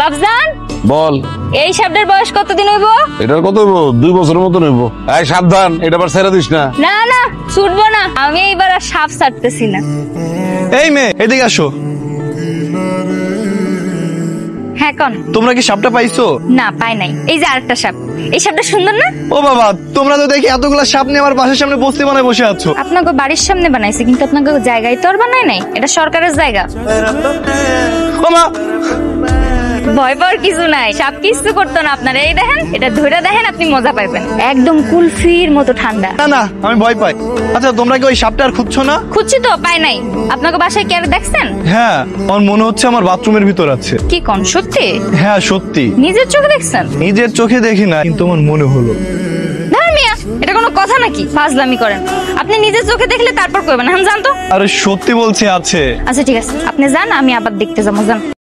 বাবজান বল। এই সাপটার বয়স কতদিন হইব? এটার কত হইব? 2 বছরের মতন হইব। এই সাবধান, এটা আবার ছেড়ে দিস না। না না, ছুটবো না, আমি এইবার আর সাপ ছাড়তেছি না। এই মেয়ে, এদিকে আসো। হ্যাঁ কোন? তোমরা কি সাপটা পাইছো? না পাই নাই। এই যে আরেকটা সাপ, এই সাপটা সুন্দর না? ও বাবা, তোমরা তো দেখি এতগুলা সাপ নিয়ে আমার বাসার সামনে বস্তি বানায় বসে আছো। আপনাকে বাড়ির সামনে বানাইছে, কিন্তু আপনাকে জায়গায় তো আর বানায় নাই। এটা সরকারের জায়গা। ও মা, ভয় পাওয়ার কিছু নাই, সাপ কিছু করতো না আপনার। এই দেখেন, এটা ধরে দেখেন, আপনি মজা পাইবেন। একদম কুলফির মতো ঠান্ডা। না না, আমি ভয় পাই। আচ্ছা, তোমরা কি ওই সাপটা আর খুঁজছো না? খুঁজছি তো, পাই নাই। আপনাকে বাসায় কি আর দেখছেন? হ্যাঁ, আমার মনে হচ্ছে আমার বাথরুমের ভিতর আছে। কি কোন, সত্যি? হ্যাঁ সত্যি। নিজের চোখে দেখছেন? নিজের চোখে দেখি না, কিন্তু আমার মনে হলো। ধর মিয়া, এটা কোনো কথা নাকি? ফাজলামি করেন। আপনি নিজের চোখে দেখলে তারপর কইবেন। হ্যাঁ জান তো। আরে সত্যি বলছি আছে। আচ্ছা ঠিক আছে, আপনি যান, আমি আবার দেখতে যাবো। যান।